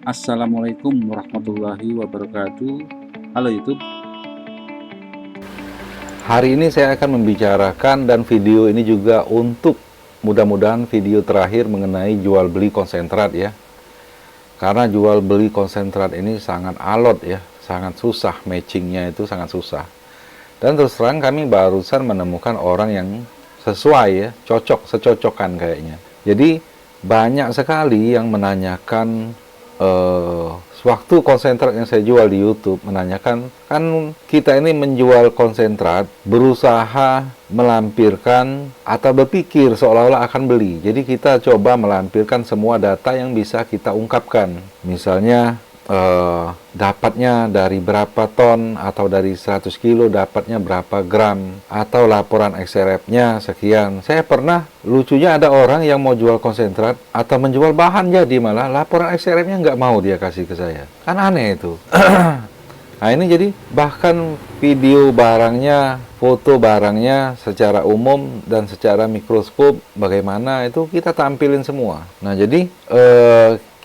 Assalamualaikum warahmatullahi wabarakatuh. Halo YouTube. Hari ini saya akan membicarakan dan video ini juga untuk mudah-mudahan video terakhir mengenai jual beli konsentrat ya. Karena jual beli konsentrat ini sangat alot ya, sangat susah, matchingnya itu sangat susah. Dan terus terang kami barusan menemukan orang yang sesuai ya, secocokan kayaknya. Jadi banyak sekali yang menanyakan sewaktu konsentrat yang saya jual di YouTube menanyakan, kan kita ini menjual konsentrat berusaha melampirkan atau berpikir seolah-olah akan beli. Jadi kita coba melampirkan semua data yang bisa kita ungkapkan. Misalnya dapatnya dari berapa ton, atau dari 100 kilo dapatnya berapa gram, atau laporan XRF-nya sekian. Saya pernah, lucunya ada orang yang mau jual konsentrat atau menjual bahan, jadi malah laporan XRF-nya nggak mau dia kasih ke saya. Kan aneh itu. Nah ini jadi bahkan video barangnya, foto barangnya secara umum dan secara mikroskop bagaimana itu kita tampilin semua. Nah jadi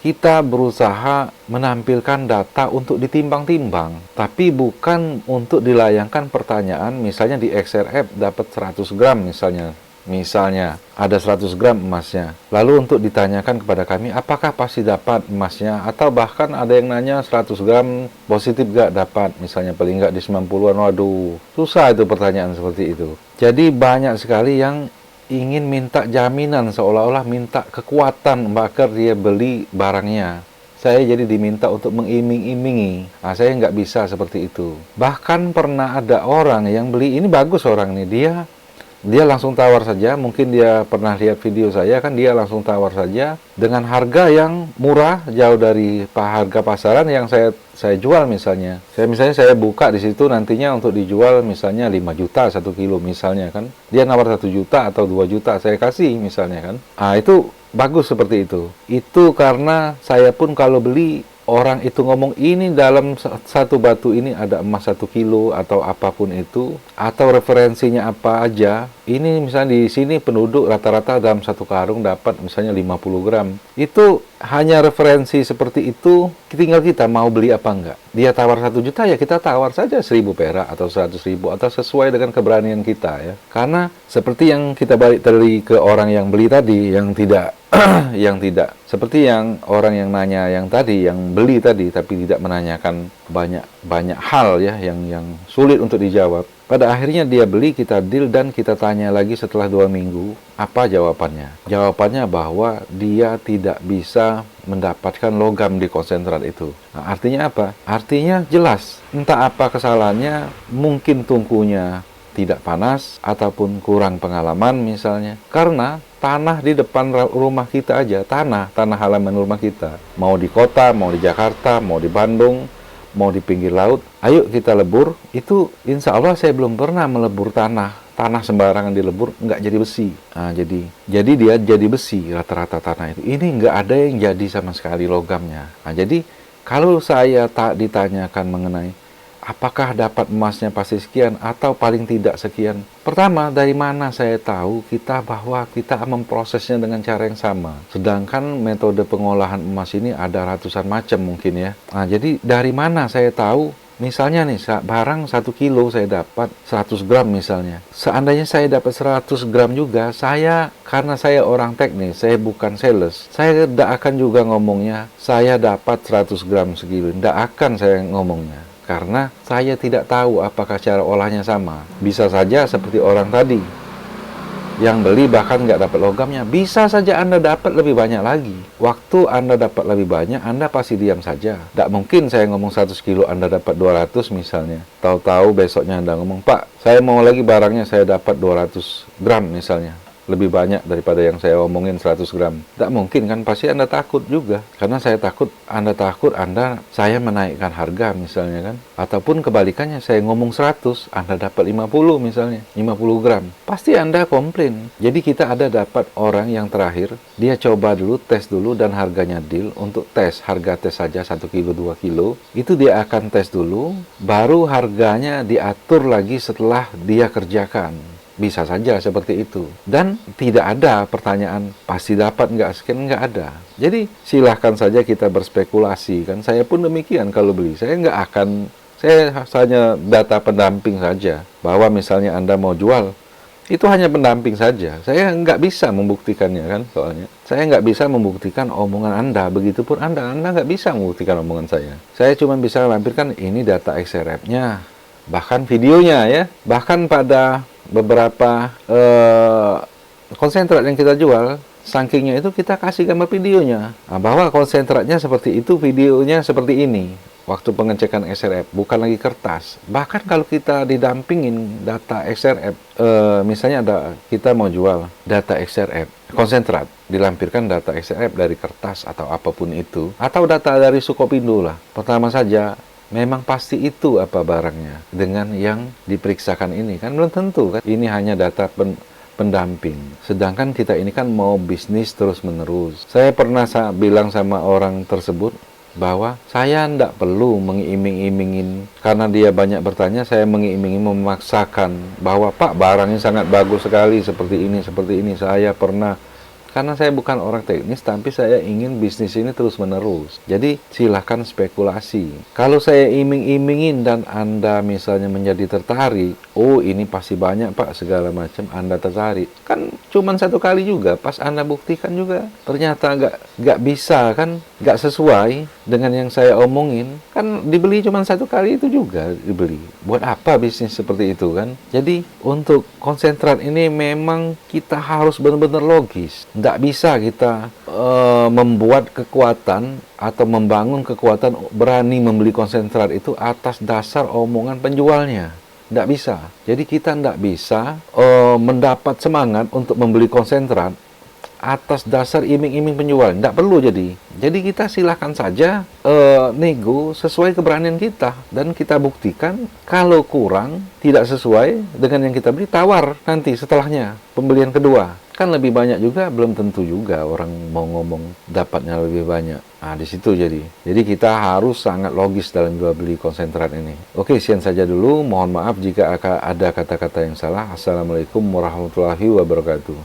kita berusaha menampilkan data untuk ditimbang-timbang, tapi bukan untuk dilayangkan pertanyaan. Misalnya di XRF dapat 100 gram misalnya ada 100 gram emasnya, lalu untuk ditanyakan kepada kami apakah pasti dapat emasnya, atau bahkan ada yang nanya 100 gram positif gak dapat, misalnya paling nggak di 90-an. Waduh, susah itu pertanyaan seperti itu. Jadi banyak sekali yang ingin minta jaminan, seolah-olah minta kekuatan agar dia beli barangnya. Saya jadi diminta untuk mengiming-imingi. Nah, saya nggak bisa seperti itu. Bahkan pernah ada orang yang beli, ini bagus orang ini, dia langsung tawar saja. Mungkin dia pernah lihat video saya, kan dia langsung tawar saja dengan harga yang murah, jauh dari harga pasaran yang saya jual. Misalnya saya buka di situ nantinya untuk dijual misalnya 5 juta 1 kilo misalnya kan. Dia nawar 1 juta atau 2 juta, saya kasih misalnya kan. Ah, itu bagus seperti itu. Itu karena saya pun kalau beli, orang itu ngomong ini dalam satu batu ini ada emas 1 kilo atau apapun itu, atau referensinya apa aja. Ini misalnya di sini penduduk rata-rata dalam satu karung dapat misalnya 50 gram. Itu hanya referensi seperti itu, tinggal kita mau beli apa enggak. Dia tawar 1 juta ya kita tawar saja 1.000 perak atau 100.000, atau sesuai dengan keberanian kita ya. Karena seperti yang kita balik tadi ke orang yang beli tadi, yang tidak yang tidak seperti yang orang yang nanya yang tadi, yang beli tadi, tapi tidak menanyakan banyak hal ya yang sulit untuk dijawab. Pada akhirnya dia beli, kita deal, dan kita tanya lagi setelah 2 minggu, apa jawabannya? Jawabannya bahwa dia tidak bisa mendapatkan logam di konsentrat itu. Nah, artinya apa? Artinya jelas, entah apa kesalahannya, mungkin tungkunya tidak panas, ataupun kurang pengalaman misalnya. Karena tanah di depan rumah kita aja, tanah halaman rumah kita, mau di kota, mau di Jakarta, mau di Bandung, mau di pinggir laut, ayo kita lebur. Itu insya Allah saya belum pernah melebur tanah sembarangan dilebur nggak jadi besi. Nah, jadi dia jadi besi rata-rata tanah itu. Ini nggak ada yang jadi sama sekali logamnya. Nah, jadi kalau saya tak ditanyakan mengenai apakah dapat emasnya pasti sekian atau paling tidak sekian, pertama, dari mana saya tahu bahwa kita memprosesnya dengan cara yang sama? Sedangkan metode pengolahan emas ini ada ratusan macam mungkin ya. Nah, jadi dari mana saya tahu? Misalnya nih, barang 1 kilo saya dapat 100 gram misalnya. Seandainya saya dapat 100 gram juga, karena saya orang teknis, saya bukan sales, saya tidak akan juga ngomongnya, saya dapat 100 gram sekilo. Tidak akan saya ngomongnya. Karena saya tidak tahu apakah cara olahnya sama. Bisa saja seperti orang tadi yang beli bahkan nggak dapat logamnya. Bisa saja Anda dapat lebih banyak lagi. Waktu Anda dapat lebih banyak, Anda pasti diam saja. Tidak mungkin saya ngomong 100 kilo Anda dapat 200 misalnya. Tahu-tahu besoknya Anda ngomong, Pak, saya mau lagi barangnya saya dapat 200 gram misalnya. Lebih banyak daripada yang saya omongin 100 gram. Tidak mungkin kan, pasti Anda takut juga. Karena saya takut, saya menaikkan harga misalnya kan. Ataupun kebalikannya, saya ngomong 100, Anda dapat 50 misalnya, 50 gram. Pasti Anda komplain. Jadi kita ada dapat orang yang terakhir, dia coba dulu, tes dulu, dan harganya deal. Untuk tes, harga tes saja 1 kilo, 2 kilo. Itu dia akan tes dulu, baru harganya diatur lagi setelah dia kerjakan. Bisa saja seperti itu. Dan tidak ada pertanyaan pasti dapat nggak sekian, nggak ada. Jadi silahkan saja kita berspekulasi kan. Saya pun demikian kalau beli. Saya hanya data pendamping saja. Bahwa misalnya Anda mau jual, itu hanya pendamping saja. Saya nggak bisa membuktikannya kan soalnya. Saya nggak bisa membuktikan omongan Anda. Begitupun Anda nggak bisa membuktikan omongan saya. Saya cuma bisa lampirkan ini data XRF-nya. Bahkan videonya ya. Bahkan pada beberapa konsentrat yang kita jual, sakingnya itu kita kasih gambar videonya. Nah, bahwa konsentratnya seperti itu, videonya seperti ini. Waktu pengecekan XRF, bukan lagi kertas. Bahkan kalau kita didampingin data XRF, misalnya kita mau jual data XRF, konsentrat, dilampirkan data XRF dari kertas atau apapun itu, atau data dari Sukopindo lah. Pertama saja, memang pasti itu apa barangnya dengan yang diperiksakan ini kan belum tentu kan. Ini hanya data pendamping. Sedangkan kita ini kan mau bisnis terus-menerus. Saya pernah bilang sama orang tersebut bahwa saya tidak perlu mengiming-imingin, karena dia banyak bertanya, saya mengiming-iming memaksakan bahwa Pak barangnya sangat bagus sekali seperti ini. Saya pernah, karena saya bukan orang teknis, tapi saya ingin bisnis ini terus-menerus. Jadi silahkan spekulasi. Kalau saya iming-imingin dan Anda misalnya menjadi tertarik, oh ini pasti banyak Pak segala macam, Anda tertarik. Kan cuman satu kali juga, pas Anda buktikan juga ternyata nggak bisa kan, nggak sesuai dengan yang saya omongin. Kan dibeli cuman satu kali itu juga dibeli. Buat apa bisnis seperti itu kan? Jadi untuk konsentrat ini memang kita harus benar-benar logis. Tidak bisa kita membuat kekuatan atau membangun kekuatan berani membeli konsentrat itu atas dasar omongan penjualnya. Tidak bisa. Jadi kita tidak bisa mendapat semangat untuk membeli konsentrat atas dasar iming-iming penjual. Tidak perlu jadi. Jadi kita silahkan saja nego sesuai keberanian kita. Dan kita buktikan kalau kurang, tidak sesuai dengan yang kita beli, tawar nanti setelahnya, pembelian kedua. Kan lebih banyak juga, belum tentu juga orang mau ngomong dapatnya lebih banyak. Nah, di situ jadi. Jadi kita harus sangat logis dalam jual beli konsentrat ini. Oke, sekian saja dulu. Mohon maaf jika ada kata-kata yang salah. Assalamualaikum warahmatullahi wabarakatuh.